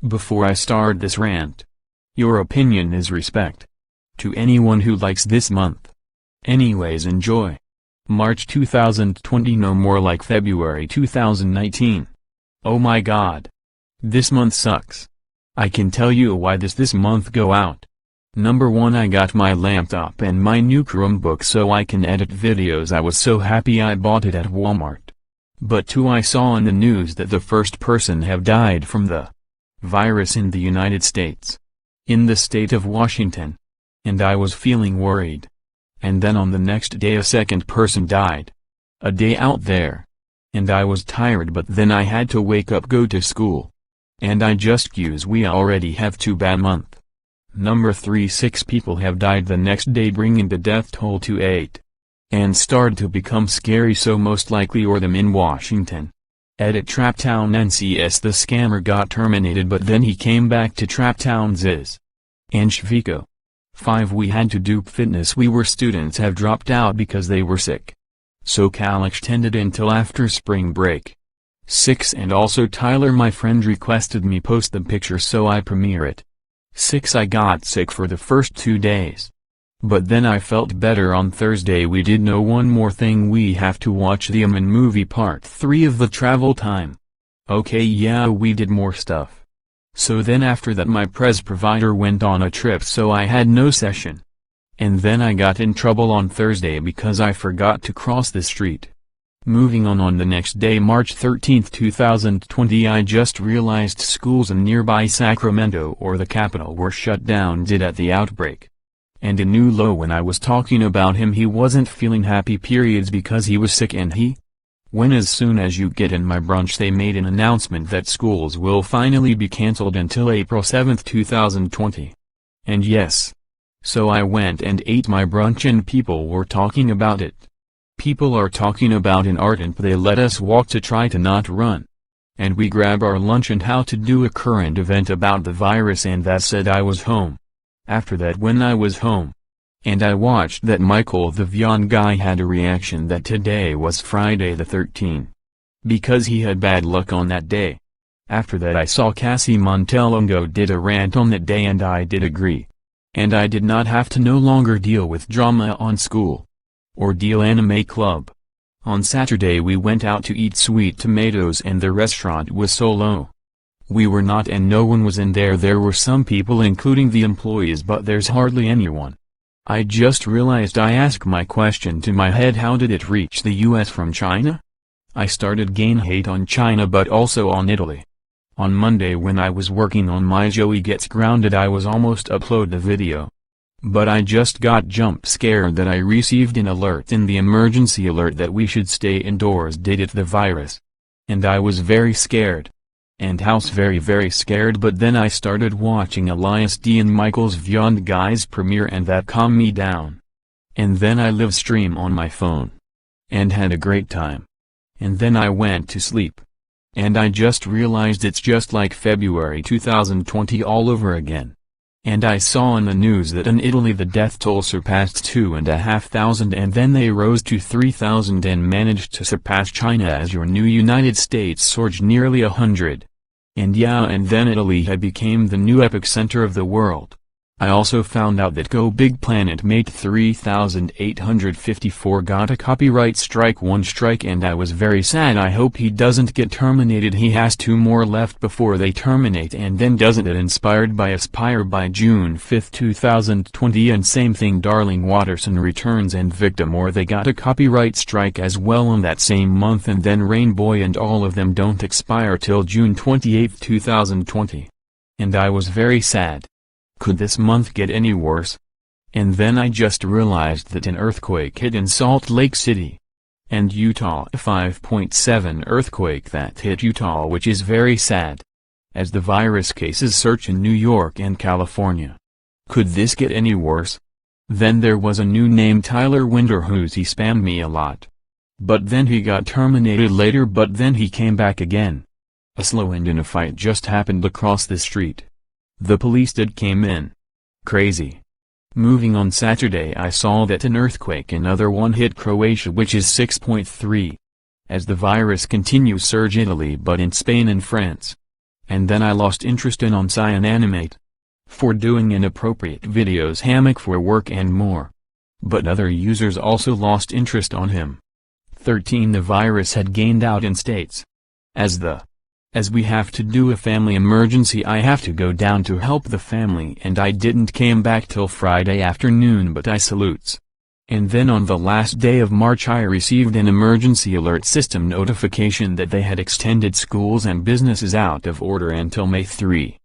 Before I start this rant, your opinion is respect. To anyone who likes this month. Anyways, enjoy. March 2020, no more like February 2019. Oh my god. This month sucks. I can tell you why this month go out. Number 1, I got my laptop and my new Chromebook so I can edit videos. I was so happy I bought it at Walmart. But 2, I saw in the news that the first person have died from the virus in the United States. In the state of Washington. And I was feeling worried. And then on the next day a second person died. A day out there. And I was tired, but then I had to wake up, go to school. And I just cues we already have 2 bad month. Number 3, 6 people have died the next day, bringing the death toll to 8. And started to become scary, so most likely or them in Washington. Edit Traptown NCS, the scammer got terminated, but then he came back to Traptown Ziz. And Shviko. 5, we had to do fitness. We were students have dropped out because they were sick. So Cal extended until after spring break. 6, and also Tyler, my friend, requested me post the picture so I premiere it. 6, I got sick for the first 2 days. But then I felt better. On Thursday we did know one more thing, we have to watch the movie part 3 of the Travel Time. Okay, yeah, we did more stuff. So then after that my prez provider went on a trip, so I had no session. And then I got in trouble on Thursday because I forgot to cross the street. Moving on the next day, March 13, 2020, I just realized schools in nearby Sacramento or the capital were shut down due at the outbreak. And a new low when I was talking about him, he wasn't feeling happy periods because he was sick, and when as soon as you get in my brunch they made an announcement that schools will finally be cancelled until April 7, 2020. And yes. So I went and ate my brunch and people were talking about it. People are talking about an art and they let us walk to try to not run. And we grab our lunch and how to do a current event about the virus, and that said I was home. After that, when I was home, and I watched that Michael the Vion guy had a reaction that today was Friday the 13th. Because he had bad luck on that day. After that I saw Cassie Montelongo did a rant on that day and I did agree. And I did not have to no longer deal with drama on school. Or deal anime club. On Saturday we went out to eat Sweet Tomatoes and the restaurant was so low. We were not, and no one was in there. There were some people including the employees, but there's hardly anyone. I just realized I asked my question to my head, how did it reach the US from China? I started gain hate on China but also on Italy. On Monday when I was working on my Joey Gets Grounded I was almost upload the video. But I just got jump scared that I received an alert in the emergency alert that we should stay indoors due to the virus. And I was very scared. And house very scared, but then I started watching Elias D and Michael's Vyond guys premiere and that calmed me down. And then I live stream on my phone. And had a great time. And then I went to sleep. And I just realized it's just like February 2020 all over again. And I saw in the news that in Italy the death toll surpassed 2,500 and then they rose to 3,000 and managed to surpass China as your new United States surged nearly 100. And yeah, and then Italy had became the new epicenter of the world. I also found out that Go Big Planet Mate 3854 got a copyright strike, 1 strike, and I was very sad. I hope he doesn't get terminated. He has 2 more left before they terminate, and then doesn't it inspired by Aspire by June 5, 2020, and same thing Darling Watterson Returns and Victim, or they got a copyright strike as well in that same month, and then Rainboy, and all of them don't expire till June 28, 2020. And I was very sad. Could this month get any worse? And then I just realized that an earthquake hit in Salt Lake City. And Utah, a 5.7 earthquake that hit Utah, which is very sad. As the virus cases surge in New York and California. Could this get any worse? Then there was a new name, Tyler Winder, he spammed me a lot. But then he got terminated later, but then he came back again. A slow end in a fight just happened across the street. The police came in. Crazy. Moving on Saturday I saw that an earthquake, another one, hit Croatia, which is 6.3. As the virus continues surge Italy, but in Spain and France. And then I lost interest in on Cyan Animate. For doing inappropriate videos, hammock for work and more. But other users also lost interest on him. 13. The virus had gained out in states. As we have to do a family emergency, I have to go down to help the family, and I didn't came back till Friday afternoon, but I salutes. And then on the last day of March I received an emergency alert system notification that they had extended schools and businesses out of order until May 3.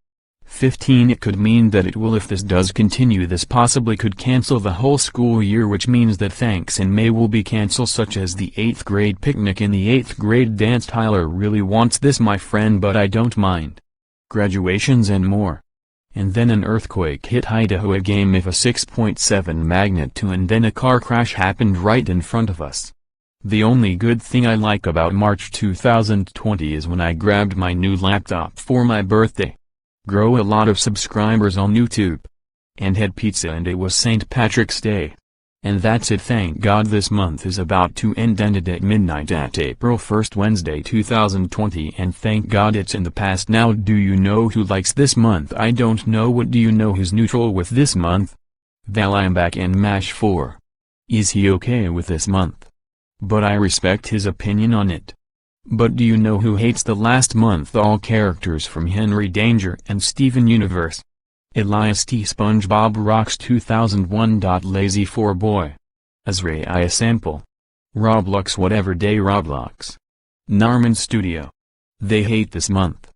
15. It could mean that it will, if this does continue, this possibly could cancel the whole school year, which means that thanks in May will be cancelled, such as the 8th grade picnic in the 8th grade dance. Tyler really wants this, my friend, but I don't mind. Graduations and more. And then an earthquake hit Idaho, a game of a 6.7 magnitude, and then a car crash happened right in front of us. The only good thing I like about March 2020 is when I grabbed my new laptop for my birthday. Grow a lot of subscribers on YouTube. And had pizza, and it was St. Patrick's Day. And that's it. Thank God this month is about to end. Ended at midnight at April 1st, Wednesday 2020, and thank God it's in the past now. Do you know who likes this month? I don't know. What do you know who's neutral with this month? Val, I'm back in MASH 4. Is he okay with this month? But I respect his opinion on it. But do you know who hates the last month? All characters from Henry Danger and Steven Universe. Elias T. SpongeBob Rocks 2001. Lazy 4 Boy. Azraya Sample. Roblox Whatever Day Roblox. Narman Studio. They hate this month.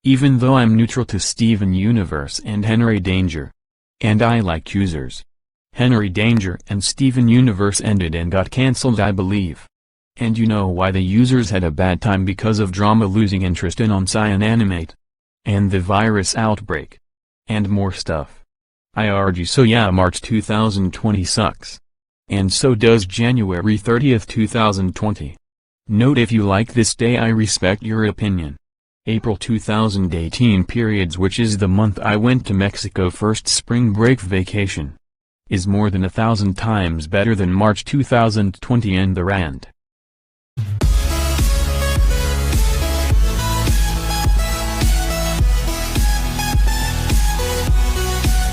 Even though I'm neutral to Steven Universe and Henry Danger. And I like users. Henry Danger and Steven Universe ended and got cancelled, I believe. And you know why the users had a bad time? Because of drama, losing interest in on Cyan Animate. And the virus outbreak. And more stuff. I argue so. Yeah, March 2020 sucks. And so does January 30th, 2020. Note: if you like this day, I respect your opinion. April 2018 periods, which is the month I went to Mexico first spring break vacation, is more than 1,000 times better than March 2020. And the rant.